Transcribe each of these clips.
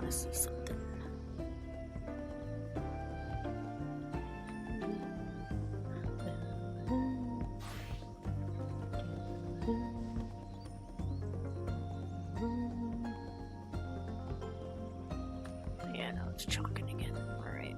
want to see something. Yeah, no, it's chalking again. Alright.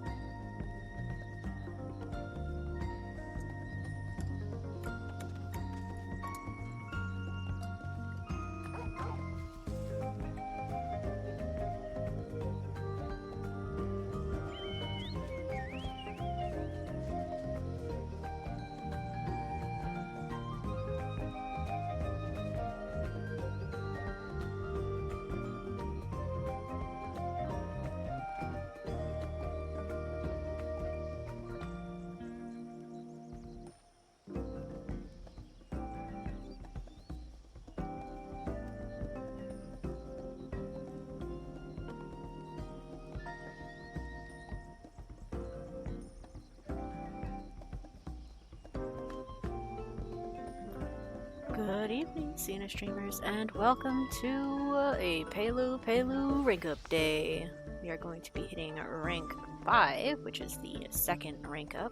Good evening, Cena streamers, and welcome to a Pelupelu rank up day. We are going to be hitting rank 5, which is the second rank up,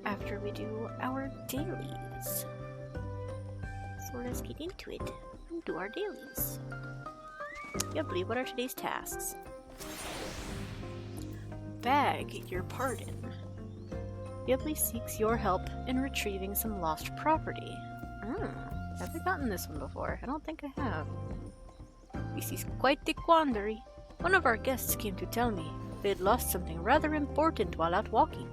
after we do our dailies. So let's get into it and do our dailies. Yubbly, what are today's tasks? Bag your pardon. Yubbly seeks your help in retrieving some lost property. Have I gotten this one before? I don't think I have. This is quite the quandary. One of our guests came to tell me they'd lost something rather important while out walking.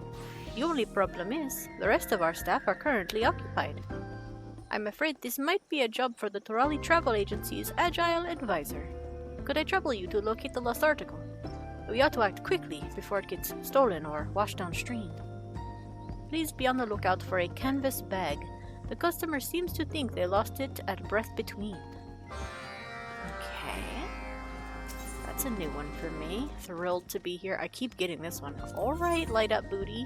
The only problem is, the rest of our staff are currently occupied. I'm afraid this might be a job for the Torali Travel Agency's Agile Advisor. Could I trouble you to locate the lost article? We ought to act quickly before it gets stolen or washed downstream. Please be on the lookout for a canvas bag. The customer seems to think they lost it at Breath Between. Okay. That's a new one for me. Thrilled to be here. I keep getting this one. Alright, light up booty.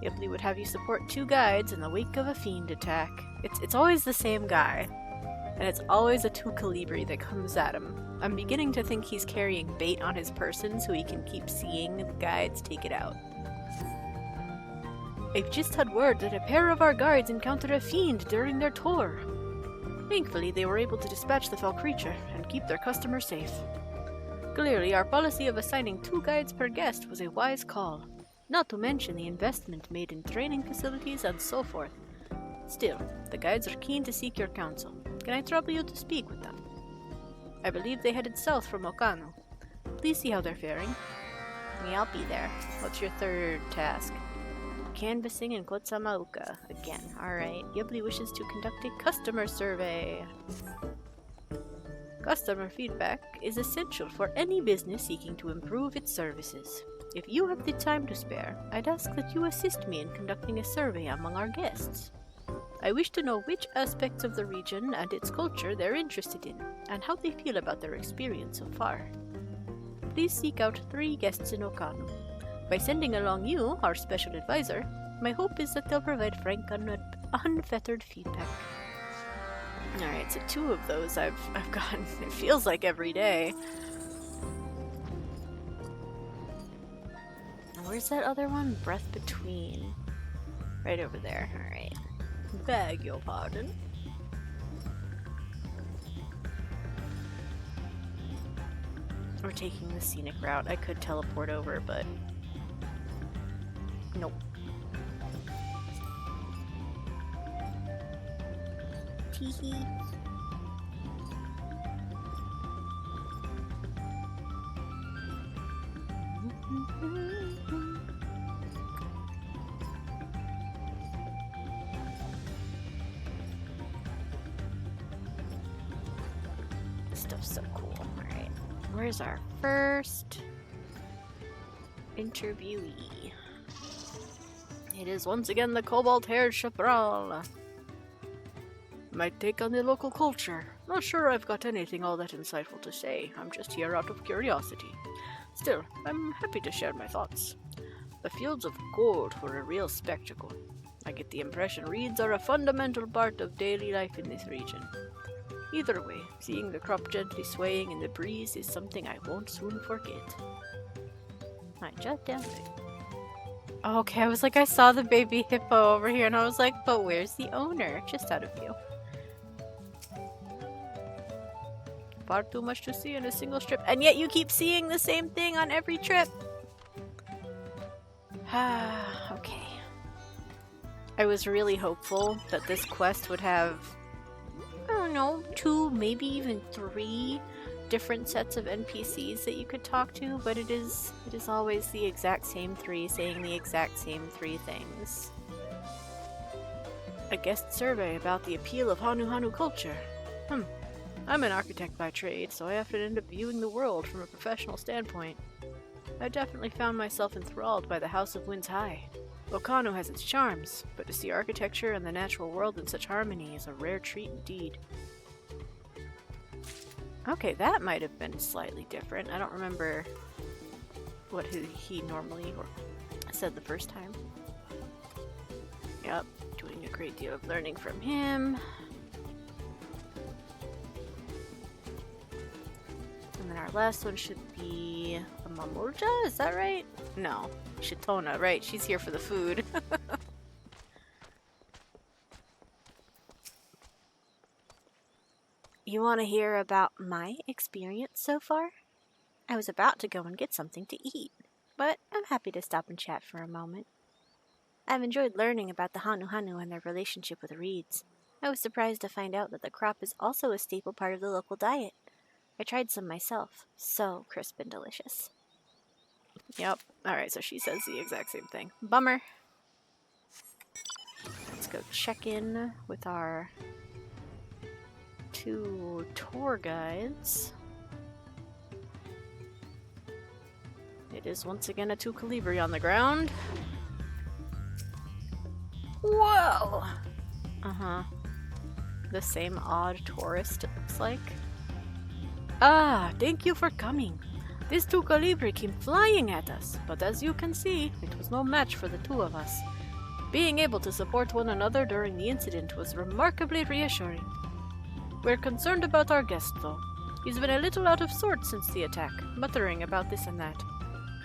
Yubbly would have you support 2 guides in the wake of a fiend attack. It's always the same guy. And it's always a 2 Calibri that comes at him. I'm beginning to think he's carrying bait on his person so he can keep seeing the guides take it out. I've just had word that a pair of our guards encountered a fiend during their tour. Thankfully, they were able to dispatch the fell creature and keep their customer safe. Clearly, our policy of assigning 2 guides per guest was a wise call, not to mention the investment made in training facilities and so forth. Still, the guides are keen to seek your counsel. Can I trouble you to speak with them? I believe they headed south from Okano. Please see how they're faring. Yeah, I'll be there. What's your third task? Canvassing in Kozama'uka again. Alright. Yubbly wishes to conduct a customer survey. Customer feedback is essential for any business seeking to improve its services. If you have the time to spare, I'd ask that you assist me in conducting a survey among our guests. I wish to know which aspects of the region and its culture they're interested in, and how they feel about their experience so far. Please seek out 3 guests in Okano. By sending along you, our special advisor, my hope is that they'll provide frank, unfettered feedback. Alright, so 2 of those I've gotten, it feels like every day. Where's that other one? Breath Between. Right over there, alright. Beg your pardon. We're taking the scenic route. I could teleport over, but nope. Teehee. This stuff's so cool. Alright. Where's our first interviewee? It is once again the cobalt-haired chaparral. My take on the local culture. Not sure I've got anything all that insightful to say. I'm just here out of curiosity. Still, I'm happy to share my thoughts. The fields of gold were a real spectacle. I get the impression reeds are a fundamental part of daily life in this region. Either way, seeing the crop gently swaying in the breeze is something I won't soon forget. I jot down it. Okay, I was like, I saw the baby hippo over here, and I was like, but where's the owner? Just out of view. Far too much to see in a single trip, and yet you keep seeing the same thing on every trip. Okay. I was really hopeful that this quest would have, I don't know, 2, maybe even 3 different sets of NPCs that you could talk to, but it is always the exact same 3 saying the exact same 3 things. A guest survey about the appeal of Hanu culture. I'm an architect by trade, so I often end up viewing the world from a professional standpoint. I definitely found myself enthralled by the House of Winds High. Okano has its charms, but to see architecture and the natural world in such harmony is a rare treat indeed. Okay, that might have been slightly different. I don't remember what he normally said the first time. Yep, doing a great deal of learning from him. And then our last one should be a Mamurja, is that right? No, Shitona, right, she's here for the food. You want to hear about my experience so far? I was about to go and get something to eat, but I'm happy to stop and chat for a moment. I've enjoyed learning about the Hanu and their relationship with reeds. I was surprised to find out that the crop is also a staple part of the local diet. I tried some myself. So crisp and delicious. Yep. Alright, so she says the exact same thing. Bummer. Let's go check in with our 2 tour guides. It is once again a 2 Calibri on the ground. Whoa! The same odd tourist, it looks like. Ah, thank you for coming. This 2 Calibri came flying at us, but as you can see, it was no match for the 2 of us. Being able to support one another during the incident was remarkably reassuring. We're concerned about our guest, though. He's been a little out of sorts since the attack, muttering about this and that.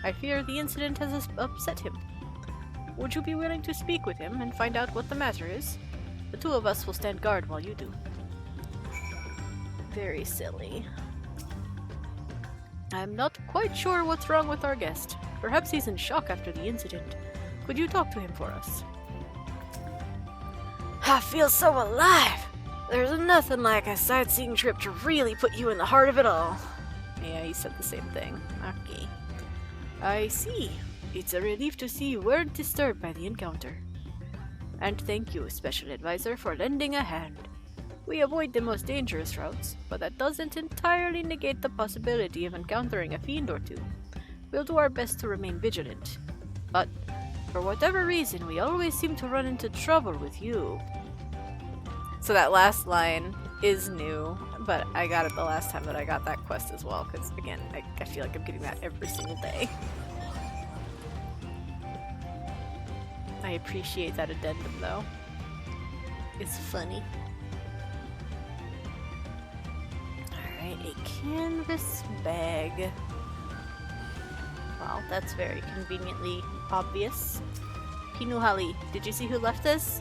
I fear the incident has upset him. Would you be willing to speak with him and find out what the matter is? The 2 of us will stand guard while you do. Very silly. I'm not quite sure what's wrong with our guest. Perhaps he's in shock after the incident. Could you talk to him for us? I feel so alive! There's nothing like a sightseeing trip to really put you in the heart of it all. Yeah, he said the same thing. Okay. I see. It's a relief to see you weren't disturbed by the encounter. And thank you, Special Advisor, for lending a hand. We avoid the most dangerous routes, but that doesn't entirely negate the possibility of encountering a fiend or 2. We'll do our best to remain vigilant. But, for whatever reason, we always seem to run into trouble with you. So that last line is new, but I got it the last time that I got that quest as well, because again, I feel like I'm getting that every single day. I appreciate that addendum though. It's funny. Alright, a canvas bag. Well, that's very conveniently obvious. Pinuhali, did you see who left this?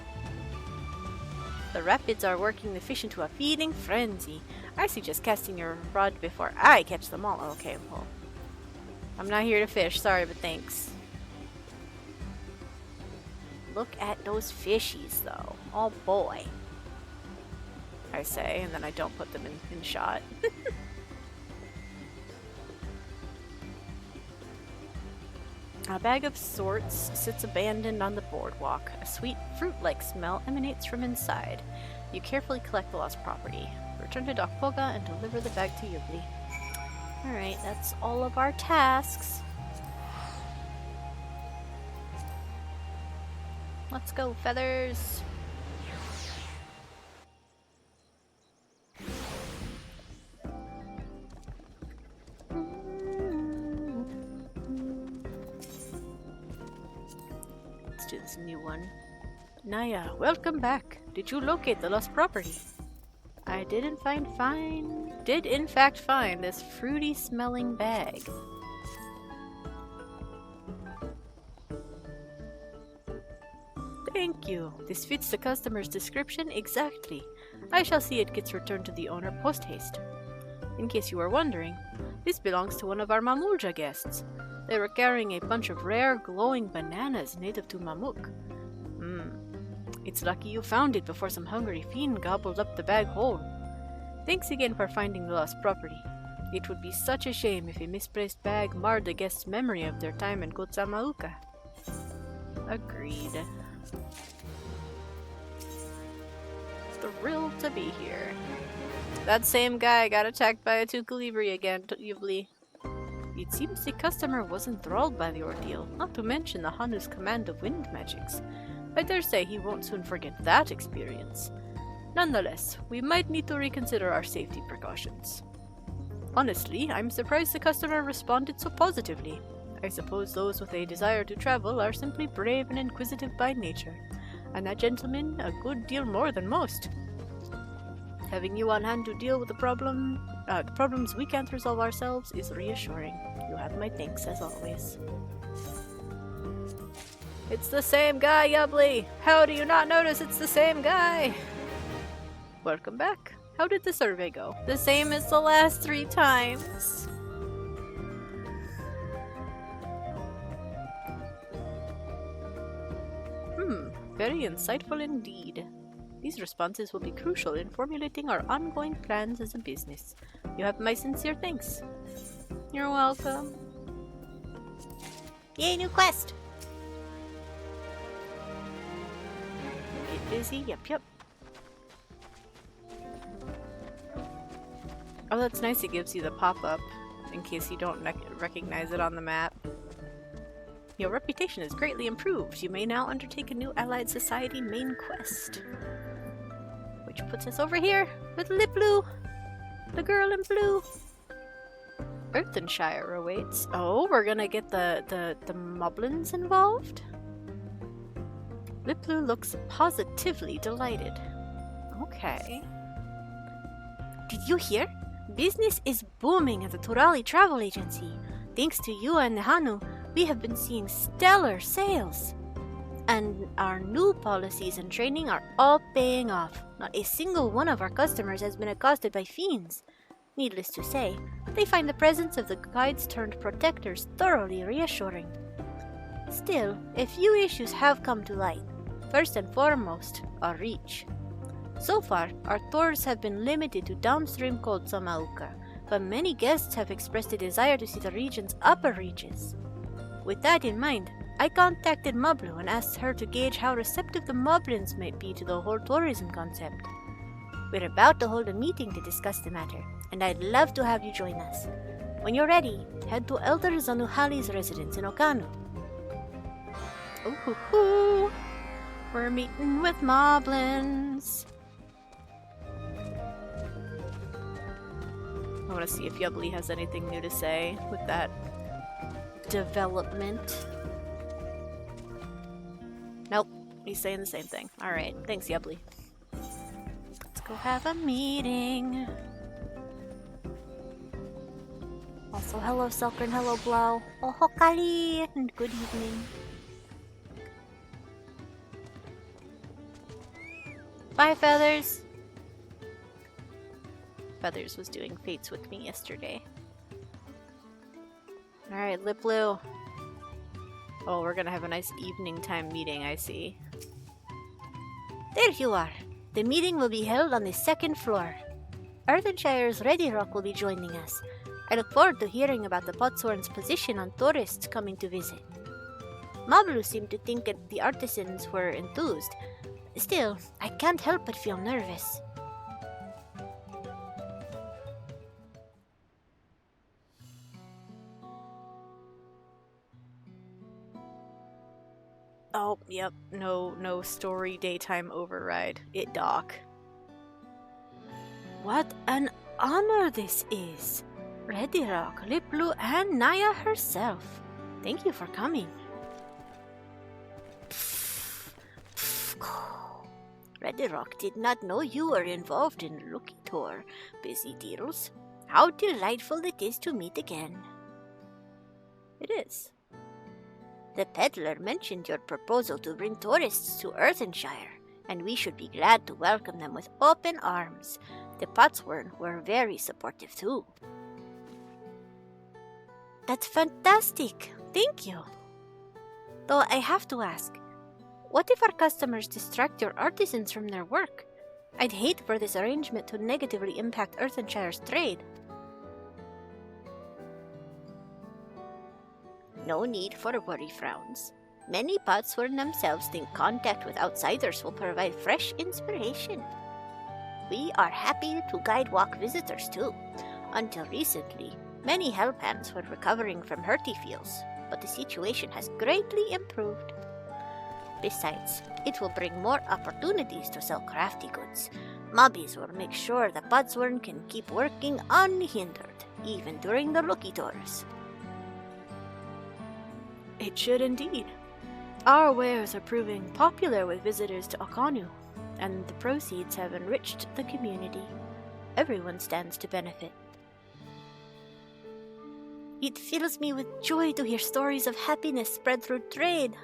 The rapids are working the fish into a feeding frenzy. I suggest casting your rod before I catch them all. Okay, well, I'm not here to fish, sorry, but thanks. Look at those fishies, though. Oh boy. I say, and then I don't put them in shot. A bag of sorts sits abandoned on the boardwalk. A sweet, fruit-like smell emanates from inside. You carefully collect the lost property. Return to Doc Poga and deliver the bag to Yugli. Alright, that's all of our tasks. Let's go, feathers! Let's do this new one. Naya, welcome back. Did you locate the lost property? I I did in fact find this fruity smelling bag. Thank you. This fits the customer's description exactly. I shall see it gets returned to the owner post-haste. In case you were wondering, this belongs to one of our Mamulja guests. They were carrying a bunch of rare, glowing bananas native to Mamuk. It's lucky you found it before some hungry fiend gobbled up the bag whole. Thanks again for finding the lost property. It would be such a shame if a misplaced bag marred the guest's memory of their time in Kozama'uka. Agreed. Thrilled to be here. That same guy got attacked by a Tukulibri again, Yubli. It seems the customer was enthralled by the ordeal, not to mention the Hanu's command of wind magics. I dare say he won't soon forget that experience. Nonetheless, we might need to reconsider our safety precautions. Honestly, I'm surprised the customer responded so positively. I suppose those with a desire to travel are simply brave and inquisitive by nature, and that gentleman a good deal more than most. Having you on hand to deal with the problems we can't resolve ourselves is reassuring. You have my thanks as always. It's the same guy, Yubli! How do you not notice it's the same guy? Welcome back. How did the survey go? The same as the last 3 times. Very insightful indeed. These responses will be crucial in formulating our ongoing plans as a business. You have my sincere thanks. You're welcome. Yay, new quest! Get busy, yep. Oh, that's nice, it gives you the pop-up, in case you don't recognize it on the map. Your reputation is greatly improved. You may now undertake a new Allied Society main quest. Which puts us over here with Liplu, the girl in blue. Earthenshire Awaits. Oh, we're gonna get the Moblins involved? Liplu looks positively delighted. Okay. Did you hear? Business is booming at the Turali Travel Agency. Thanks to you and the Hanu, we have been seeing stellar sales. And our new policies and training are all paying off. Not a single one of our customers has been accosted by fiends. Needless to say, they find the presence of the guides turned protectors thoroughly reassuring. Still, a few issues have come to light. First and foremost, our reach. So far, our tours have been limited to downstream Kozama'uka, but many guests have expressed a desire to see the region's upper reaches. With that in mind, I contacted Moblin and asked her to gauge how receptive the Moblins might be to the whole tourism concept. We're about to hold a meeting to discuss the matter, and I'd love to have you join us. When you're ready, head to Elder Zanuhali's residence in Okanu. Ooh, we're meeting with Moblins. I want to see if Yubli has anything new to say with that development. Nope, he's saying the same thing. Alright, thanks Yubli. Let's go have a meeting. Also, hello Selker and hello Blau. Oh, Hokali! And good evening. Bye, Feathers! Feathers was doing fates with me yesterday. Alright, Liplu. Oh, we're gonna have a nice evening time meeting, I see. There you are! The meeting will be held on the 2nd floor. Earthenshire's Ready Rock will be joining us. I look forward to hearing about the Potsworn's position on tourists coming to visit. Mablu seemed to think that the artisans were enthused. Still, I can't help but feel nervous. Oh, yep, no story daytime override. It dock. What an honor this is! Ready Rock, Liplu, and Naya herself. Thank you for coming. Ready Rock did not know you were involved in looking tour, busy deals. How delightful it is to meet again. It is. The peddler mentioned your proposal to bring tourists to Earthenshire, and we should be glad to welcome them with open arms. The Potsworn were very supportive too. That's fantastic! Thank you! Though I have to ask, what if our customers distract your artisans from their work? I'd hate for this arrangement to negatively impact Earthenshire's trade. No need for worry frowns. Many Potsworn themselves think contact with outsiders will provide fresh inspiration. We are happy to guide walk visitors too. Until recently, many hellpans were recovering from hurty feels, but the situation has greatly improved. Besides, it will bring more opportunities to sell crafty goods. Mobbies will make sure the Potsworn can keep working unhindered, even during the rookie tours. It should indeed. Our wares are proving popular with visitors to Akanu, and the proceeds have enriched the community. Everyone stands to benefit. It fills me with joy to hear stories of happiness spread through trade.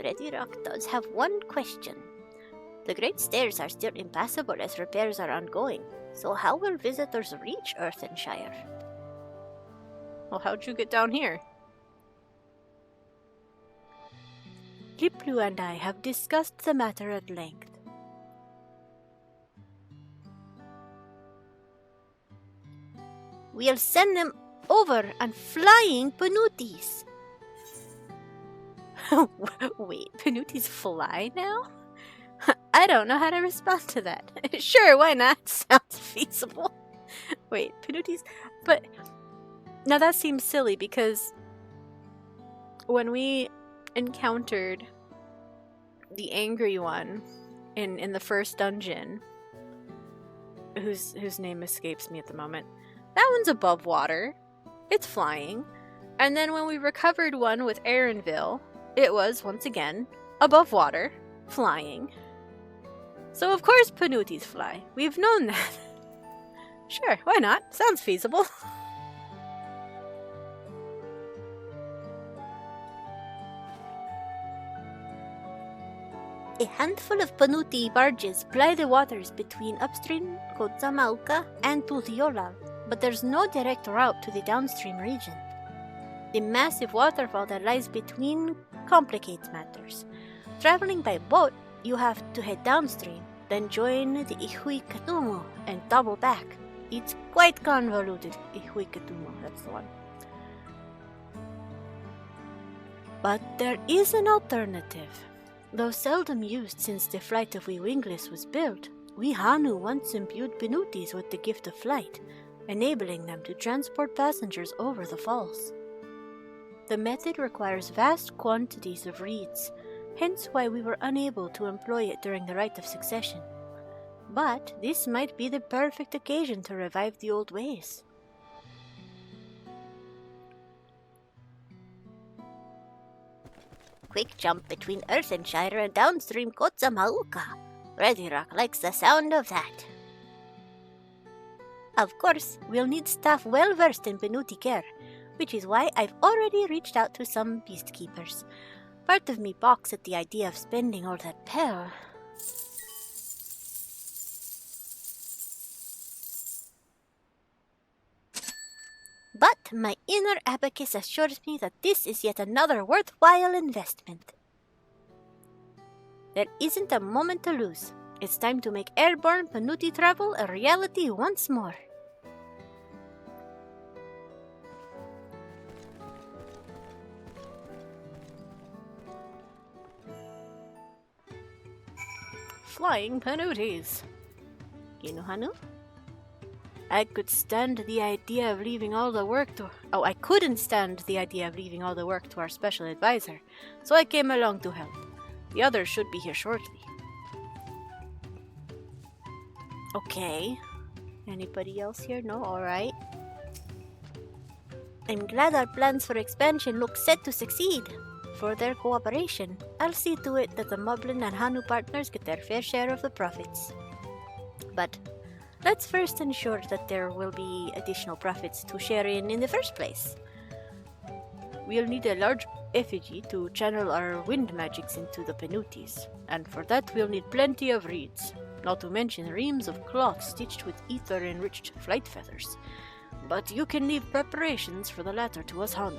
Ready Rock does have one question. The Great Stairs are still impassable as repairs are ongoing, so how will visitors reach Earthenshire? Well, how'd you get down here? Liplu and I have discussed the matter at length. We'll send them over on flying Punutiys. Wait, Punutiys fly now? I don't know how to respond to that. Sure, why not? Sounds feasible. Wait, Punutiys? But now that seems silly because when we encountered the angry one in the first dungeon, whose name escapes me at the moment, that one's above water. It's flying. And then when we recovered one with Erinville, it was, once again, above water, flying. So of course Punutiys fly. We've known that. Sure, why not? Sounds feasible. A handful of Punutiy barges ply the waters between upstream Kozama'uka and Tuthiolal, but there's no direct route to the downstream region. The massive waterfall that lies between complicates matters. Traveling by boat, you have to head downstream, then join the Ihuikatumu and double back. It's quite convoluted, Ihuikatumu, that's the one. But there is an alternative. Though seldom used since the Flight of we Wingless was built, we Hanu once imbued Punutiys with the gift of flight, enabling them to transport passengers over the falls. The method requires vast quantities of reeds, hence why we were unable to employ it during the Rite of Succession. But this might be the perfect occasion to revive the old ways. Quick jump between Earthenshire and downstream Kozama'uka. Ready Rock likes the sound of that. Of course, we'll need staff well versed in Punutiy care, which is why I've already reached out to some beastkeepers. Part of me balks at the idea of spending all that pel. But my inner abacus assures me that this is yet another worthwhile investment. There isn't a moment to lose. It's time to make airborne Punutiy travel a reality once more. Flying Punutiys. Kinuhanu? I could stand the idea of leaving all the work to... Oh, I couldn't stand the idea of leaving all the work to our special advisor, so I came along to help. The others should be here shortly. Okay. Anybody else here? No? Alright. I'm glad our plans for expansion look set to succeed. For their cooperation, I'll see to it that the Moblin and Hanu partners get their fair share of the profits. but let's first ensure that there will be additional profits to share in the first place. We'll need a large effigy to channel our wind magics into the Punutiys, and for that we'll need plenty of reeds, not to mention reams of cloth stitched with ether-enriched flight feathers. But you can leave preparations for the latter to us, Hanu.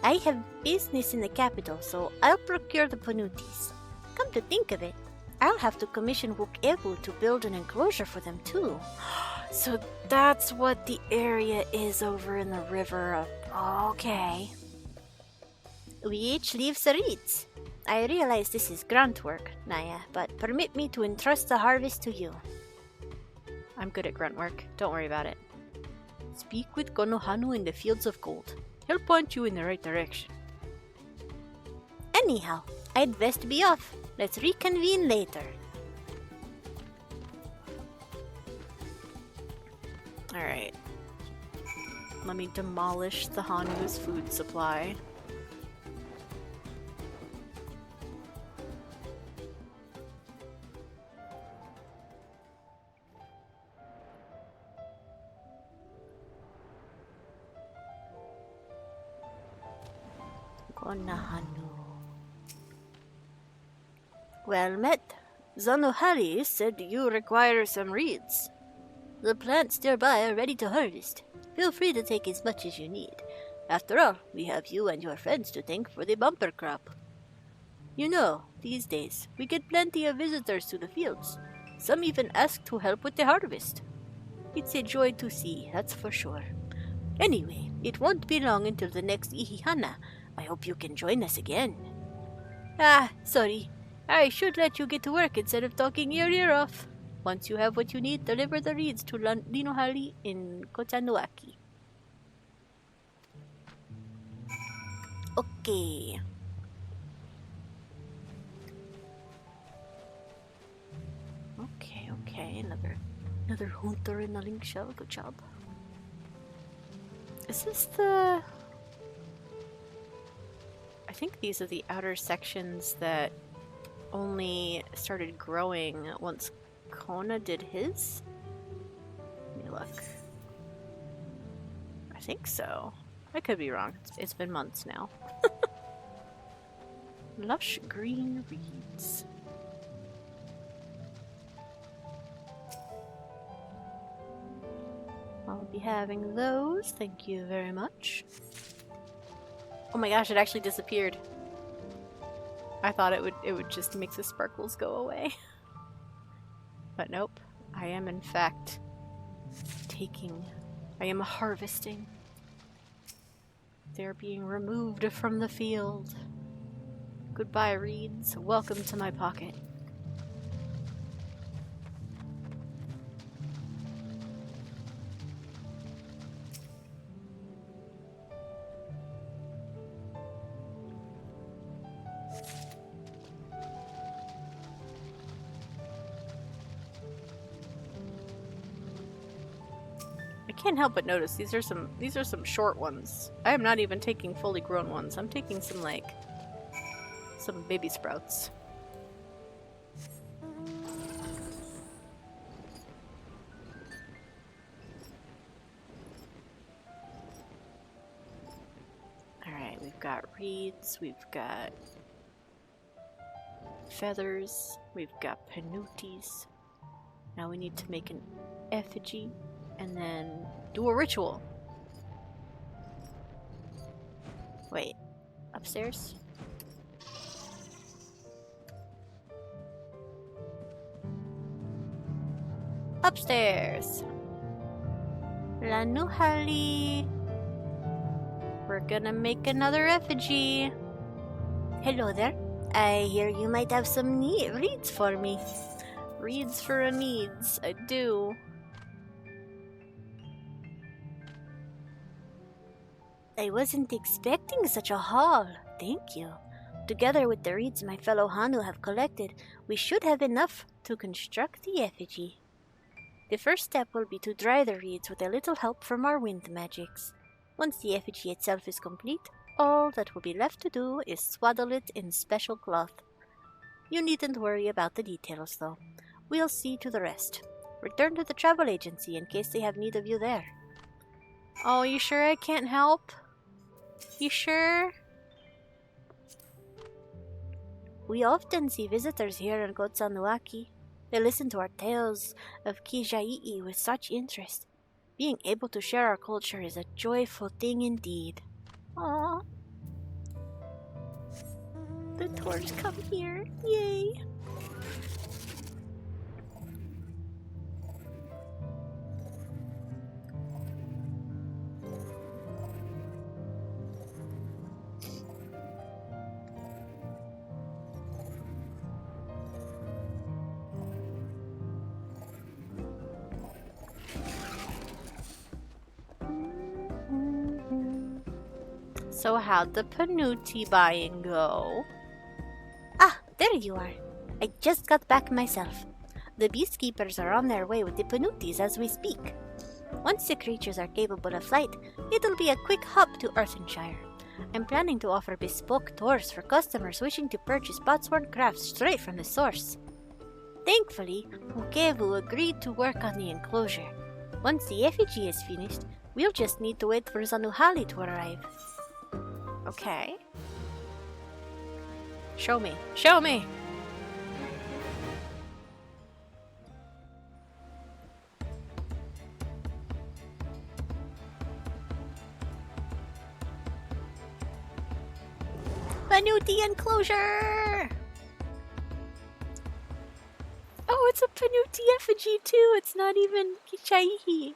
I have business in the capital, so I'll procure the Punutiys. Come to think of it, I'll have to commission Wukebu to build an enclosure for them too. So that's what the area is over in the river. Okay. We each leave the reeds. I realize this is grunt work, Naya, but permit me to entrust the harvest to you. I'm good at grunt work. Don't worry about it. Speak with Konohanu in the Fields of Gold. He'll point you in the right direction. Anyhow, I'd best be off. Let's reconvene later. Alright. Let me demolish the Hanu's food supply. Konahanu. Well met. Zanohari said you require some reeds. The plants nearby are ready to harvest. Feel free to take as much as you need. After all, we have you and your friends to thank for the bumper crop. You know, these days, we get plenty of visitors to the fields. Some even ask to help with the harvest. It's a joy to see, that's for sure. Anyway, it won't be long until the next Ihihana. I hope you can join us again. Sorry. I should let you get to work instead of talking your ear off. Once you have what you need, deliver the reeds to Linohali in Kotanuaki. Okay. Okay. Another hunter in the link shell. Good job. Is this the... I think these are the outer sections that only started growing once Kona did his? Let me look. I think so. I could be wrong. It's been months now. Lush green reeds. I'll be having those. Thank you very much. Oh my gosh, it actually disappeared. I thought it would just make the sparkles go away. But nope. I am in fact I am harvesting. They're being removed from the field. Goodbye, reeds. Welcome to my pocket. I can't help but notice these are some short ones. I am not even taking fully grown ones. I'm taking some baby sprouts. Alright, we've got reeds, we've got feathers, we've got Punutiys. Now we need to make an effigy. And then do a ritual. Wait, upstairs? Upstairs! Lanuhali! We're gonna make another effigy. Hello there. I hear you might have some reeds for me. Reeds for a needs, I do. I wasn't expecting such a haul. Thank you. Together with the reeds my fellow Hanu have collected, we should have enough to construct the effigy. The first step will be to dry the reeds with a little help from our wind magics. Once the effigy itself is complete, all that will be left to do is swaddle it in special cloth. You needn't worry about the details, though. We'll see to the rest. Return to the travel agency in case they have need of you there. Oh, you sure I can't help? You sure? We often see visitors here in Kozama'uka. They listen to our tales of Kijai'i with such interest. Being able to share our culture is a joyful thing indeed. Aww. The tours come here. Yay! So how'd the Punutiy buying go? Ah, there you are. I just got back myself. The beastkeepers are on their way with the Punutiys as we speak. Once the creatures are capable of flight, it'll be a quick hop to Earthenshire. I'm planning to offer bespoke tours for customers wishing to purchase Botsworn crafts straight from the source. Thankfully, Ukevu agreed to work on the enclosure. Once the effigy is finished, we'll just need to wait for Zanuhali to arrive. Okay. Show me. Show me! Punutiy Enclosure! Oh, it's a Punutiy effigy too! It's not even Kijai'i.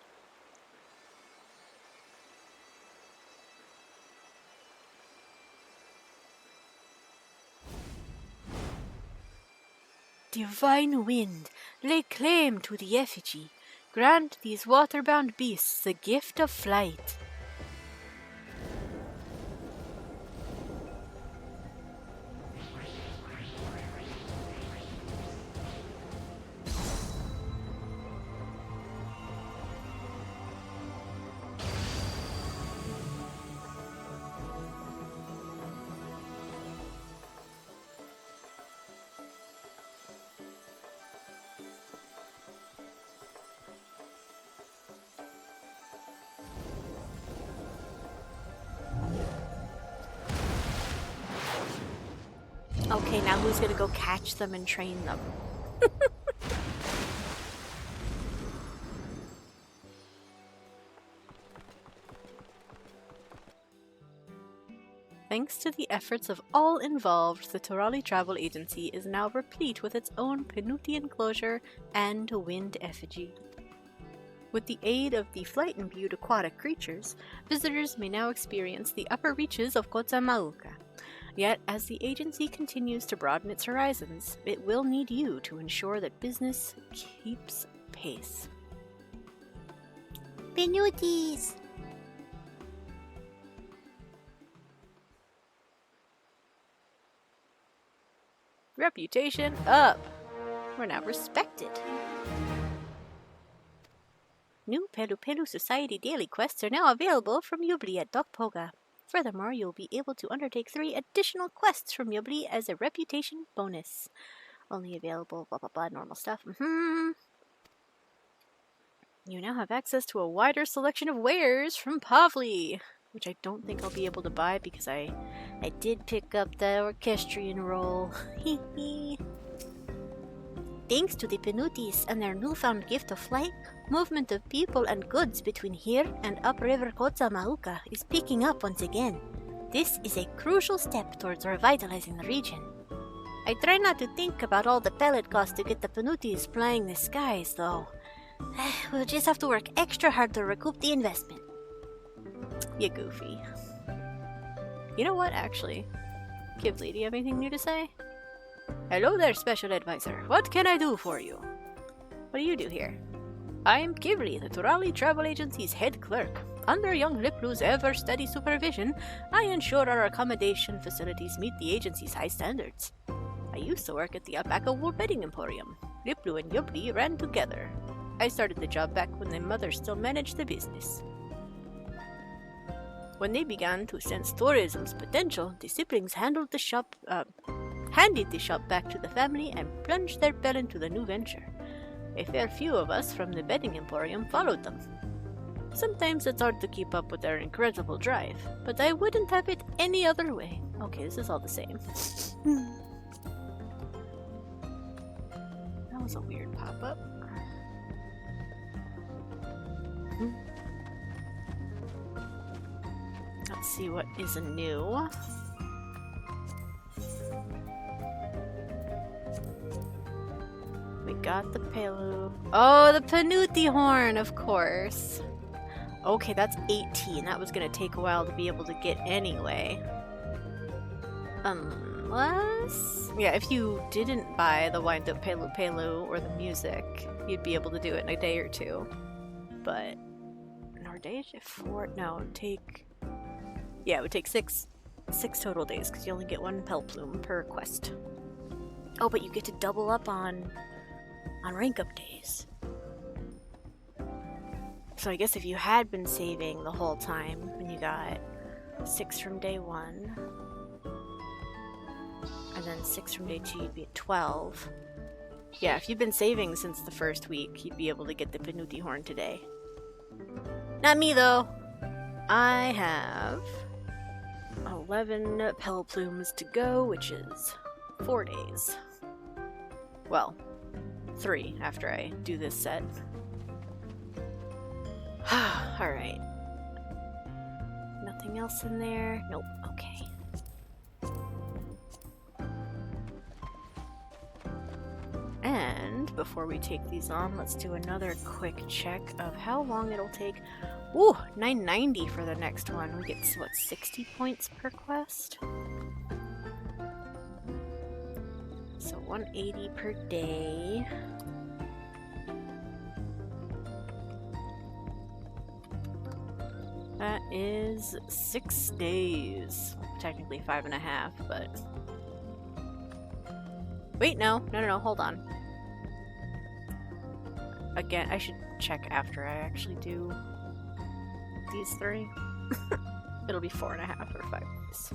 Divine wind, lay claim to the effigy. Grant these waterbound beasts the gift of flight. Okay, now who's gonna go catch them and train them? Thanks to the efforts of all involved, the Turali Travel Agency is now replete with its own Punutiy Enclosure and wind effigy. With the aid of the flight-imbued aquatic creatures, visitors may now experience the upper reaches of Kozama'uka. Yet, as the agency continues to broaden its horizons, it will need you to ensure that business keeps pace. Punutiys! Reputation up! We're now respected. New Pelupelu Society daily quests are now available from Moblins at Dokpoga. Furthermore, you'll be able to undertake 3 additional quests from Moblins as a reputation bonus. Only available blah blah blah normal stuff. You now have access to a wider selection of wares from Pavli, which I don't think I'll be able to buy because I did pick up the orchestrion role. Thanks to the Punutiys and their newfound gift of flight, movement of people and goods between here and upriver Kozama'uka is picking up once again. This is a crucial step towards revitalizing the region. I try not to think about all the pellet costs to get the Punutiys flying the skies, though. We'll just have to work extra hard to recoup the investment. You goofy. You know what, actually? Kibli, do you have anything new to say? Hello there, Special Advisor. What can I do for you? What do you do here? I am Kibli, the Turali Travel Agency's head clerk. Under young Liplu's ever-steady supervision, I ensure our accommodation facilities meet the agency's high standards. I used to work at the Alpaca Wool Bedding Emporium. Liplu and Moblins ran together. I started the job back when their mother still managed the business. When they began to sense tourism's potential, the siblings handed the shop back to the family and plunged their bell into the new venture. A fair few of us from the betting emporium followed them. Sometimes it's hard to keep up with their incredible drive, but I wouldn't have it any other way. Okay, this is all the same. That was a weird pop-up. Let's see what is new. We got the Pelupelu. Oh, the Punutiy horn, of course. Okay, that's 18. That was gonna take a while to be able to get anyway. Unless... yeah, if you didn't buy the wind-up Pelupelu or the music, you'd be able to do it in a day or two. But... no, a day? 4? No, it would take... yeah, it would take 6 total days, because you only get 1 Pelupelu per quest. Oh, but you get to double up on rank up days. So I guess if you had been saving the whole time, and you got 6 from day 1, and then 6 from day 2, you'd be at 12. Yeah, if you've been saving since the first week, you'd be able to get the Punutiy horn today. Not me, though! I have 11 Pelupelus to go, which is 4 days. Well, 3 after I do this set. Alright. Nothing else in there? Nope. Okay. And before we take these on, let's do another quick check of how long it'll take. Ooh, 990 for the next one. We get, what, 60 points per quest? So 180 per day. That is 6 days. Technically 5.5, but... wait, no, hold on. Again, I should check after I actually do these 3. It'll be 4.5 or 5 days.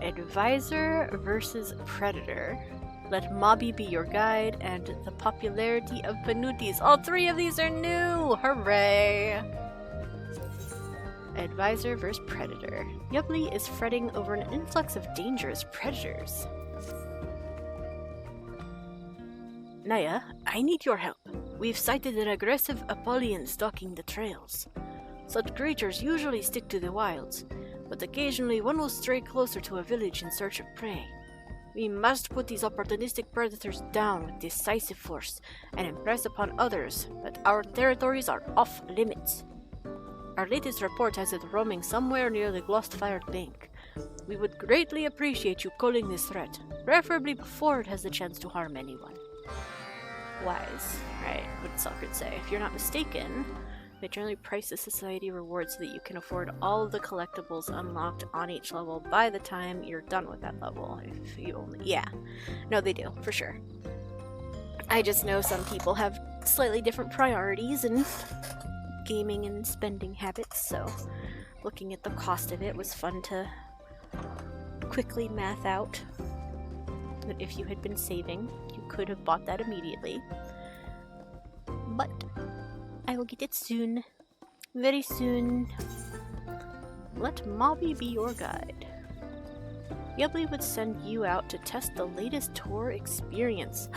Advisor versus Predator. Let Mobbie be your guide, and the popularity of Punutiys. All 3 of these are new! Hooray! Advisor vs. Predator. Yubbly is fretting over an influx of dangerous predators. Naya, I need your help. We've sighted an aggressive Apollyon stalking the trails. Such creatures usually stick to the wilds, but occasionally one will stray closer to a village in search of prey. We must put these opportunistic predators down with decisive force and impress upon others that our territories are off limits. Our latest report has it roaming somewhere near the gloss-fired bank. We would greatly appreciate you culling this threat, preferably before it has the chance to harm anyone. Wise, right? What did Socrates say? If you're not mistaken, they generally price the society rewards so that you can afford all of the collectibles unlocked on each level by the time you're done with that level. If you only... yeah. No, they do, for sure. I just know some people have slightly different priorities and gaming and spending habits, so looking at the cost of it was fun to quickly math out that if you had been saving, you could have bought that immediately. But I will get it soon. Very soon. Let Mobbie be your guide. Yubbly would send you out to test the latest tour experience.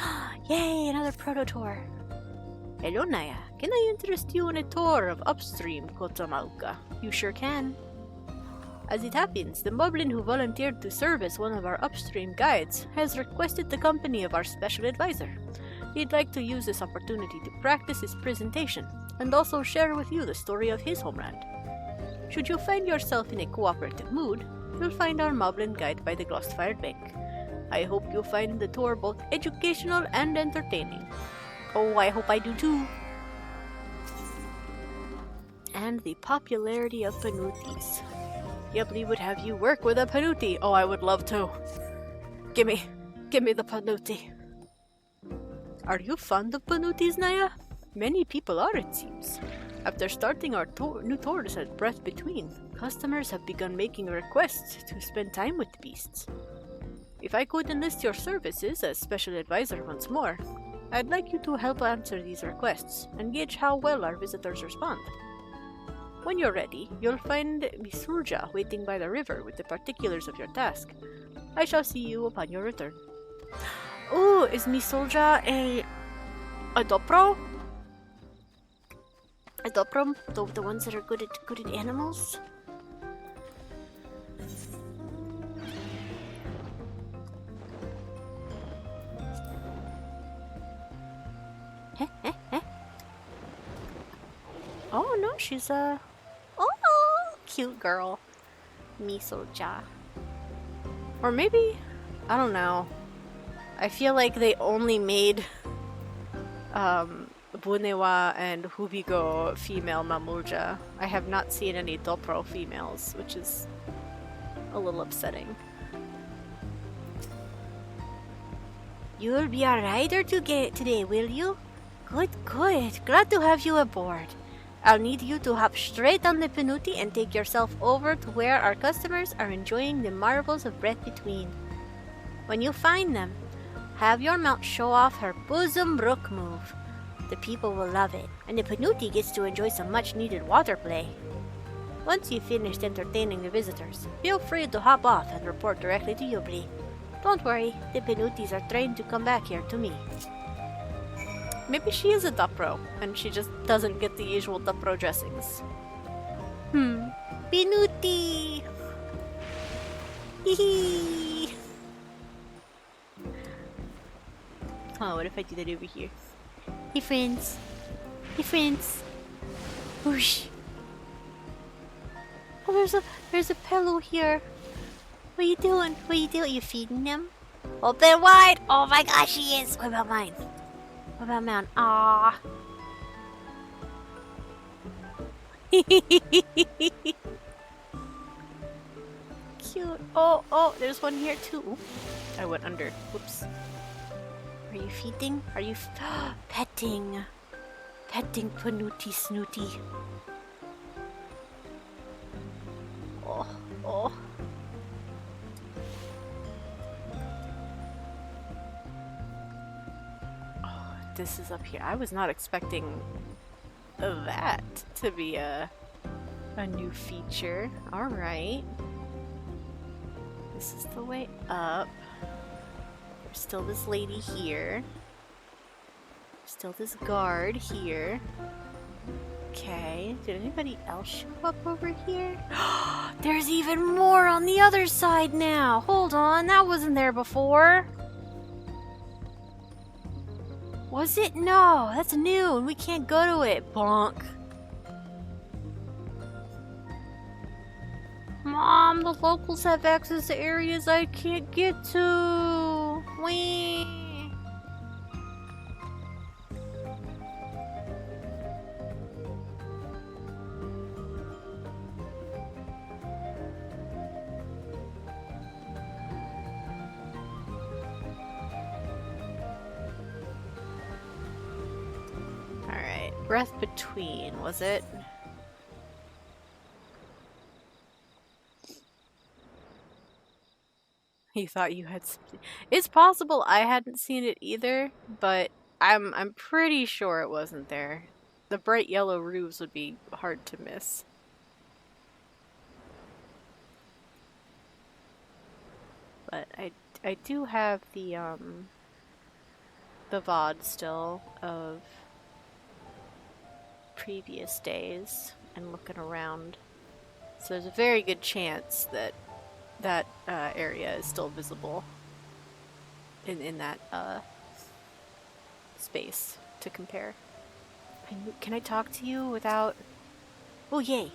Yay, another proto tour. Hello, Naya. Can I interest you in a tour of upstream Kozama'uka? You sure can. As it happens, the Moblin who volunteered to serve as one of our upstream guides has requested the company of our special advisor. He'd like to use this opportunity to practice his presentation, and also share with you the story of his homeland. Should you find yourself in a cooperative mood, you'll find our Moblin guide by the gloss-fired bank. I hope you'll find the tour both educational and entertaining. Oh, I hope I do too! And the popularity of Punutiys. Yubbly would have you work with a Punutiy. Oh, I would love to. Gimme the Punutiy. Are you fond of Punutiys, Naya? Many people are, it seems. After starting our new tours at Breath Between, customers have begun making requests to spend time with the beasts. If I could enlist your services as special advisor once more, I'd like you to help answer these requests and gauge how well our visitors respond. When you're ready, you'll find Misulja waiting by the river with the particulars of your task. I shall see you upon your return. Ooh, is Misulja a Dopro? A Doprom? The ones that are good at animals? Oh no, she's a cute girl. Misulja. Or maybe, I don't know. I feel like they only made Bunewa and Hubigo female Mamulja. I have not seen any Dopro females, which is a little upsetting. You'll be a rider today, will you? Good, good. Glad to have you aboard. I'll need you to hop straight on the Punutiy and take yourself over to where our customers are enjoying the marvels of breath between. When you find them, have your mount show off her bosom brook move. The people will love it, and the Punutiy gets to enjoy some much-needed water play. Once you've finished entertaining the visitors, feel free to hop off and report directly to Yubli. Don't worry, the Punutiys are trained to come back here to me. Maybe she is a Dupro, and she just doesn't get the usual Dupro dressings. Punutiy! Hehe! Oh, what if I do that over here? Hey friends! Hey friends! Whoosh! Oh, there's a Pelu here. What are you doing? What are you doing? You feeding them? Open wide! Oh my gosh, she is! What about mine? What about mine? Ah. Cute. Oh, there's one here too. Ooh, I went under. Whoops. Are you feeding? Are you petting? Petting Punutiy Snooty. Oh. This is up here. I was not expecting that to be a new feature. Alright. This is the way up. There's still this lady here. Still this guard here. Okay. Did anybody else show up over here? There's even more on the other side now! Hold on, that wasn't there before! Was it? No, that's new and we can't go to it, bonk. Mom, the locals have access to areas I can't get to. Wee. Breath between, was it? You thought you had It's possible I hadn't seen it either, but I'm pretty sure it wasn't there. The bright yellow roofs would be hard to miss. But I do have the VOD still of previous days and looking around, so there's a very good chance that that area is still visible in that space to compare. Can I talk to you without... Oh yay!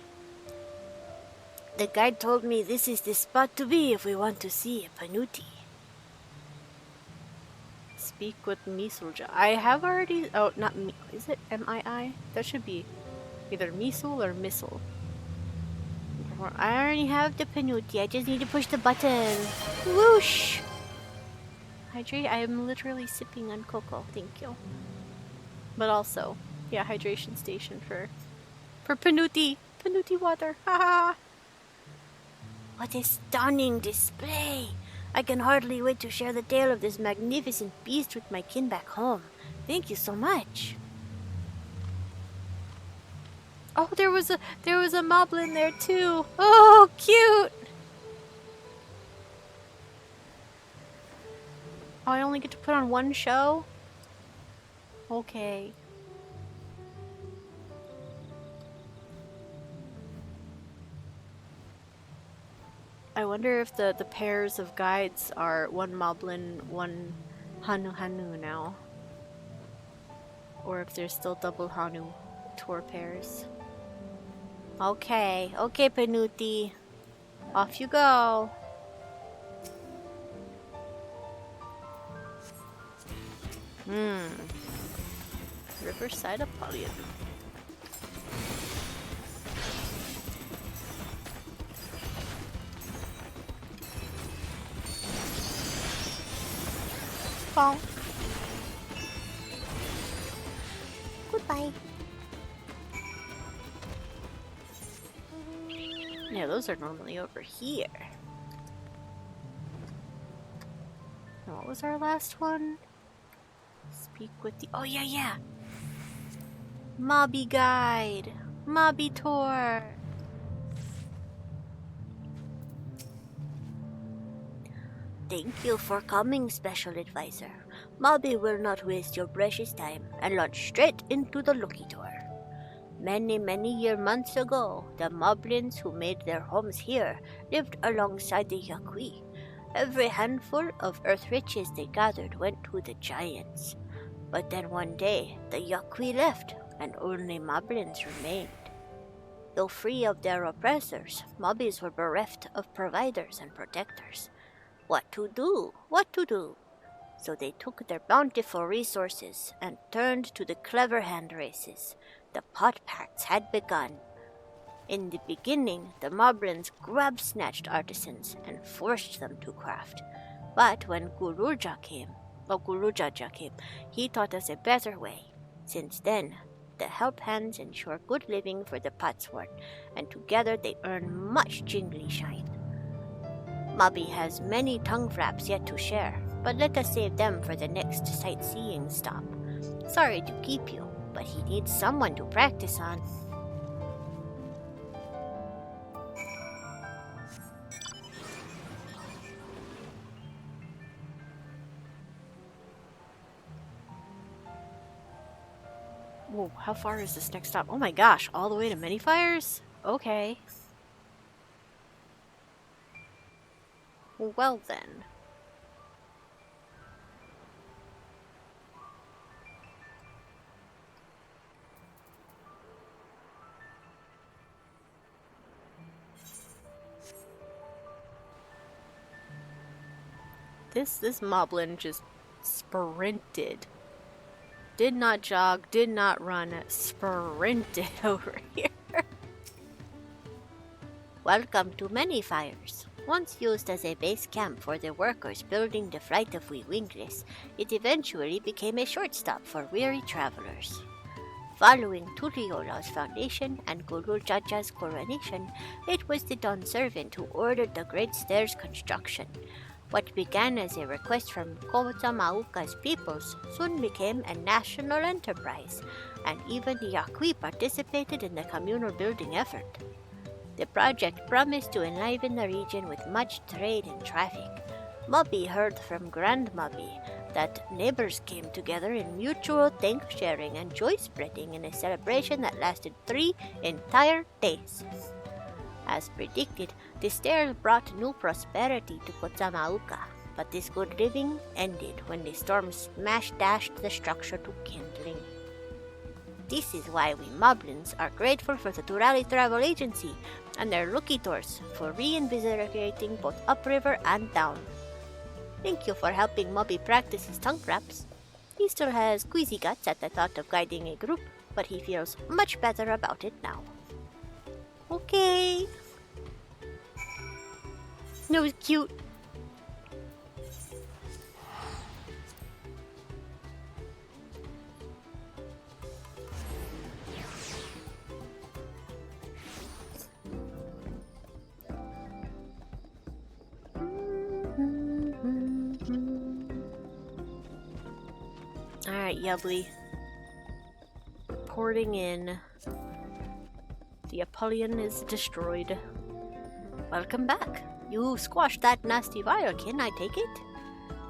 The guide told me this is the spot to be if we want to see a Punutiy. Speak with Misulja. I have already... Oh, not me. Is it M-I-I? That should be either Misul or Missile. I already have the Punutiy. I just need to push the button. Whoosh! Hydrate. I am literally sipping on cocoa. Thank you. But also, yeah, hydration station for Punutiy. Punutiy water. Haha! What a stunning display! I can hardly wait to share the tale of this magnificent beast with my kin back home. Thank you so much. Oh, there was a moblin there too. Oh, cute. Oh, I only get to put on one show? Okay. I wonder if the pairs of guides are one moblin, one hanu now. Or if there's still double hanu tour pairs. Okay, Punutiy. Off you go. Riverside Apollyon. Bonk. Goodbye. Yeah, those are normally over here. And what was our last one? Speak with the... Oh, yeah. Mobbie guide. Mobbie tour. Thank you for coming, Special Advisor. Mobbie will not waste your precious time and launch straight into the Lucky Tour. Many months ago, the Moblins who made their homes here lived alongside the Yaqui. Every handful of earth riches they gathered went to the giants. But then one day, the Yaqui left, and only Moblins remained. Though free of their oppressors, Mobbies were bereft of providers and protectors. What to do? So they took their bountiful resources and turned to the clever hand races. The pot pacts had begun. In the beginning, the Moblins grab-snatched artisans and forced them to craft. But when Guluja came, he taught us a better way. Since then, the help hands ensure good living for the potswort, and together they earn much jingly shine. Mobbie has many tongue flaps yet to share, but let us save them for the next sightseeing stop. Sorry to keep you, but he needs someone to practice on. Whoa, how far is this next stop? Oh my gosh, all the way to Many Fires? Okay. Well then. This moblin just sprinted. Did not jog, did not run, sprinted over here. Welcome to Many Fires. Once used as a base camp for the workers building the Flight of We Wingless, it eventually became a short stop for weary travelers. Following Tuliola's foundation and Guru Jaja's coronation, it was the Dawn Servant who ordered the Great Stairs construction. What began as a request from Kozama'uka's peoples soon became a national enterprise, and even the Yaqui participated in the communal building effort. The project promised to enliven the region with much trade and traffic. Mobbie heard from Grand Mobbie that neighbors came together in mutual thank-sharing and joy-spreading in a celebration that lasted 3 entire days. As predicted, the stairs brought new prosperity to Kozama'uka, but this good living ended when the storm smash-dashed the structure to kindling. This is why we Moblins are grateful for the Turali Travel Agency and their Lucky Tours for reinvigorating both upriver and down. Thank you for helping Mobbie practice his tongue flaps. He still has queasy guts at the thought of guiding a group, but he feels much better about it now. Okay. That was cute. Yubbly. Reporting in. The Apollyon is destroyed. Welcome back. You squashed that nasty Virekin, I take it?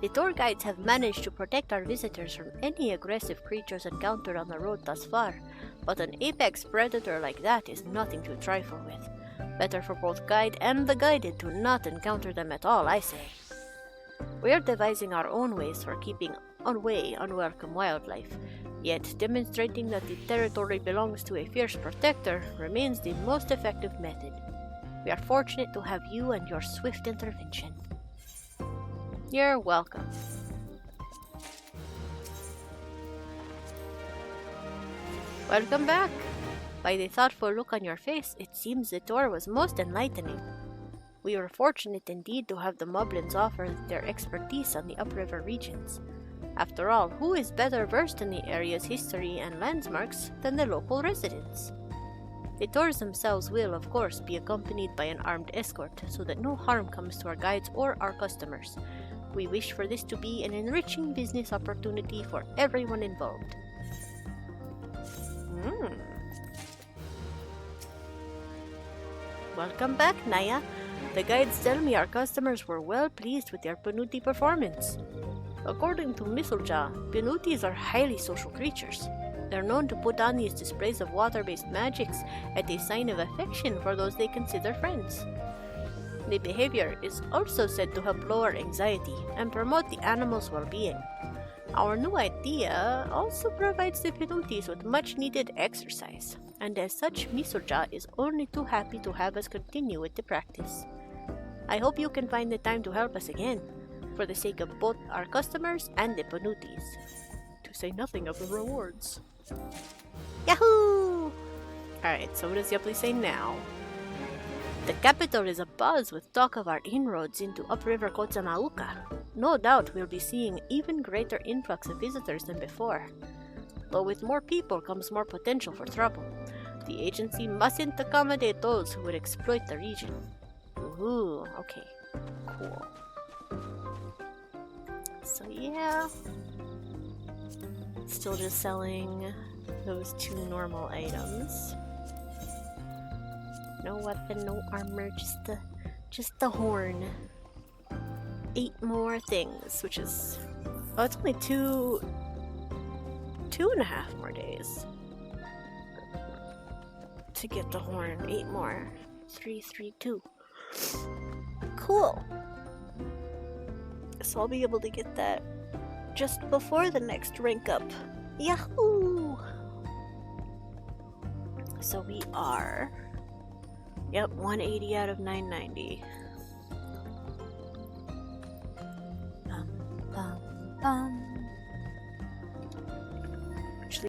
The tour guides have managed to protect our visitors from any aggressive creatures encountered on the road thus far, but an apex predator like that is nothing to trifle with. Better for both guide and the guided to not encounter them at all, I say. We are devising our own ways for keeping away unwelcome wildlife, yet demonstrating that the territory belongs to a fierce protector remains the most effective method. We are fortunate to have you and your swift intervention. You're welcome. Welcome back. By the thoughtful look on your face, it seems the tour was most enlightening. We were fortunate indeed to have the Moblins offer their expertise on the upriver regions. After all, who is better versed in the area's history and landmarks than the local residents? The tours themselves will, of course, be accompanied by an armed escort so that no harm comes to our guides or our customers. We wish for this to be an enriching business opportunity for everyone involved. Welcome back, Naya. The guides tell me our customers were well pleased with their Punutiy performance. According to Mistlejaw, Punutiys are highly social creatures. They're known to put on these displays of water-based magics as a sign of affection for those they consider friends. The behavior is also said to help lower anxiety and promote the animal's well-being. Our new idea also provides the Punutiys with much-needed exercise, and as such, Mistlejaw is only too happy to have us continue with the practice. I hope you can find the time to help us again, for the sake of both our customers and the Punutiys. To say nothing of the rewards. Yahoo! Alright, so what does Yubbly say now? The capital is abuzz with talk of our inroads into upriver Kozama'uka. No doubt we'll be seeing even greater influx of visitors than before. Though with more people comes more potential for trouble. The agency mustn't accommodate those who would exploit the region. Ooh, okay. Cool. So yeah. Still just selling those 2 normal items. No weapon, no armor, just the horn. 8 more things, which is... Oh, it's only 2.5 more days to get the horn. 8 more. 3, 3, 2. Cool. So I'll be able to get that just before the next rank up. Yahoo! So we are... Yep, 180 out of 990.